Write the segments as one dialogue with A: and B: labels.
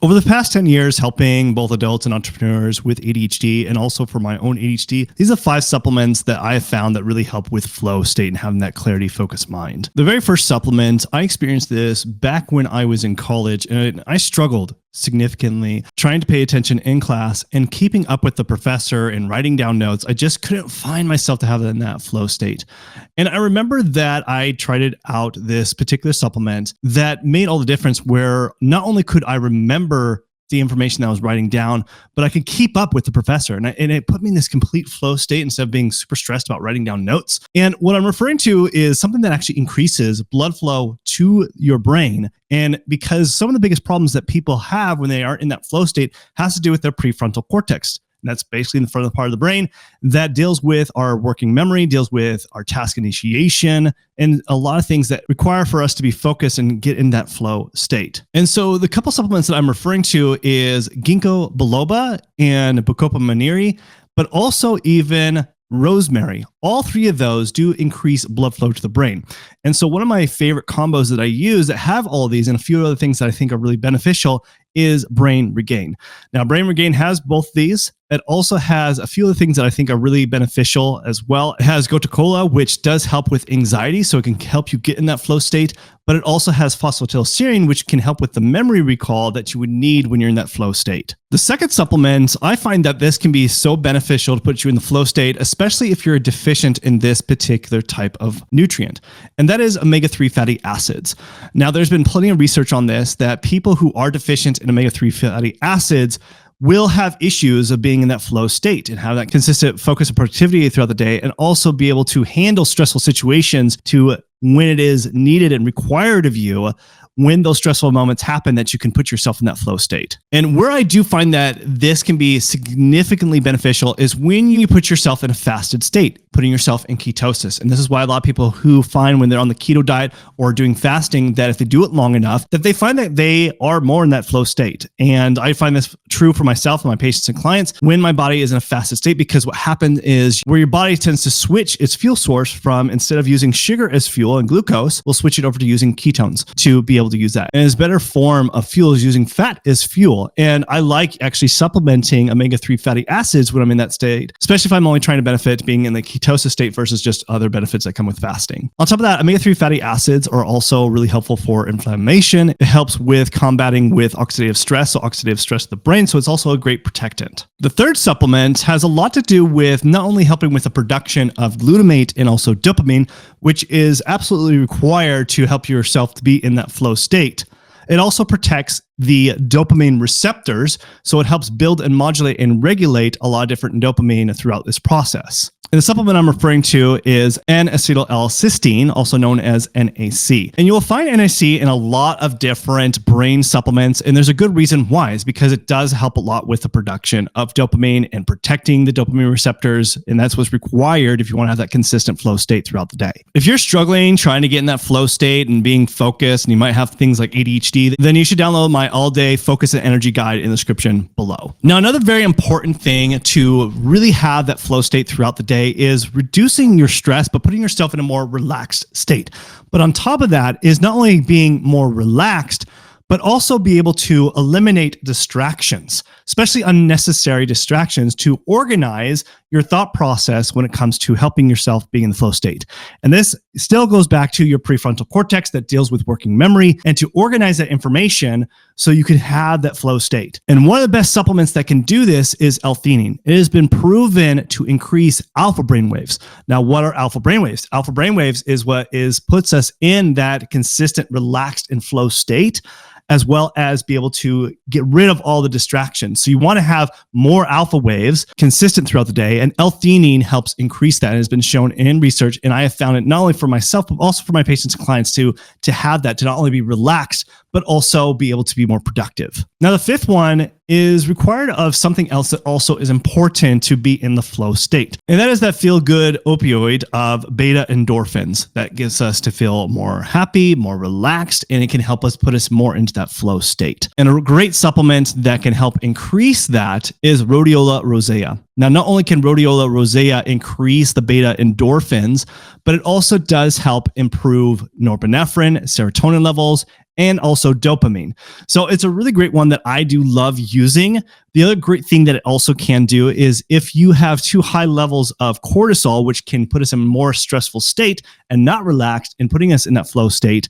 A: Over the past 10 years, helping both adults and entrepreneurs with ADHD and also for my own ADHD, these are 5 supplements that I have found that really help with flow state and having that clarity, focused mind. The very first supplement, I experienced this back when I was in college, and I struggled significantly trying to pay attention in class and keeping up with the professor and writing down notes. I just couldn't find myself to have it in that flow state. And I remember that I tried it out, this particular supplement that made all the difference, where not only could I remember the information that I was writing down, but I could keep up with the professor. And it put me in this complete flow state instead of being super stressed about writing down notes. And what I'm referring to is something that actually increases blood flow to your brain. And because some of the biggest problems that people have when they are in that flow state has to do with their prefrontal cortex. And that's basically in the front of the part of the brain that deals with our working memory, deals with our task initiation, and a lot of things that require for us to be focused and get in that flow state. And so the couple supplements that I'm referring to is ginkgo biloba and bacopa monnieri, but also even rosemary. All 3 of those do increase blood flow to the brain. And so one of my favorite combos that I use that have all of these and a few other things that I think are really beneficial is Brain Regain. Now, Brain Regain has both these. It also has a few other things that I think are really beneficial as well. It has gotu kola, which does help with anxiety, so it can help you get in that flow state. But it also has phosphatidylserine, which can help with the memory recall that you would need when you're in that flow state. The second supplement, I find that this can be so beneficial to put you in the flow state, especially if you're deficient in this particular type of nutrient, and that is omega-3 fatty acids. Now, there's been plenty of research on this that people who are deficient in omega-3 fatty acids will have issues of being in that flow state and have that consistent focus and productivity throughout the day, and also be able to handle stressful situations to when it is needed and required of you. When those stressful moments happen, that you can put yourself in that flow state. And where I do find that this can be significantly beneficial is when you put yourself in a fasted state, putting yourself in ketosis. And this is why a lot of people who find when they're on the keto diet or doing fasting, that if they do it long enough, that they find that they are more in that flow state. And I find this true for myself and my patients and clients when my body is in a fasted state, because what happens is where your body tends to switch its fuel source from, instead of using sugar as fuel and glucose, we'll switch it over to using ketones to be able to use that. And its better form of fuel is using fat as fuel. And I like actually supplementing omega-3 fatty acids when I'm in that state, especially if I'm only trying to benefit being in the ketosis state versus just other benefits that come with fasting. On top of that, omega-3 fatty acids are also really helpful for inflammation. It helps with combating with oxidative stress, so oxidative stress of the brain. So it's also a great protectant. The third supplement has a lot to do with not only helping with the production of glutamate and also dopamine, which is absolutely required to help yourself to be in that flow state. It also protects the dopamine receptors, so it helps build and modulate and regulate a lot of different dopamine throughout this process. And the supplement I'm referring to is N-acetyl-L-cysteine, also known as NAC. And you will find NAC in a lot of different brain supplements, and there's a good reason why. It's because it does help a lot with the production of dopamine and protecting the dopamine receptors, and that's what's required if you want to have that consistent flow state throughout the day. If you're struggling trying to get in that flow state and being focused, and you might have things like ADHD, then you should download my all-day focus and energy guide in the description below. Now, another very important thing to really have that flow state throughout the day is reducing your stress, but putting yourself in a more relaxed state. But on top of that is not only being more relaxed, but also be able to eliminate distractions, especially unnecessary distractions, to organize your thought process when it comes to helping yourself being in the flow state. And this still goes back to your prefrontal cortex that deals with working memory, and to organize that information so you can have that flow state. And one of the best supplements that can do this is L-theanine. It has been proven to increase alpha brainwaves. Now, what are alpha brainwaves? Alpha brainwaves is what puts us in that consistent, relaxed, and flow state, as well as be able to get rid of all the distractions. So you want to have more alpha waves consistent throughout the day, and L-theanine helps increase that. It has been shown in research, and I have found it not only for myself, but also for my patients and clients to have that, to not only be relaxed, but also be able to be more productive. Now, the fifth one is required of something else that also is important to be in the flow state. And that is that feel-good opioid of beta endorphins that gets us to feel more happy, more relaxed, and it can help us put us more into that flow state. And a great supplement that can help increase that is Rhodiola rosea. Now, not only can Rhodiola rosea increase the beta endorphins, but it also does help improve norepinephrine, serotonin levels, and also dopamine. So it's a really great one that I do love using. The other great thing that it also can do is if you have too high levels of cortisol, which can put us in a more stressful state and not relaxed and putting us in that flow state,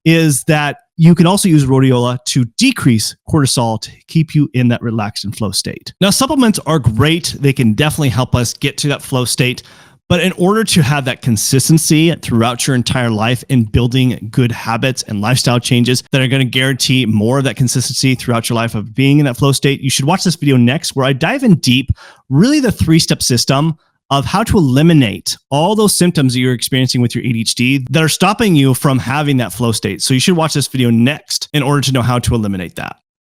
A: is that you can also use rhodiola to decrease cortisol to keep you in that relaxed and flow state. Now, supplements are great. They can definitely help us get to that flow state. But in order to have that consistency throughout your entire life in building good habits and lifestyle changes that are going to guarantee more of that consistency throughout your life of being in that flow state, you should watch this video next where I dive in deep, really the 3-step system of how to eliminate all those symptoms that you're experiencing with your ADHD that are stopping you from having that flow state. So you should watch this video next in order to know how to eliminate that.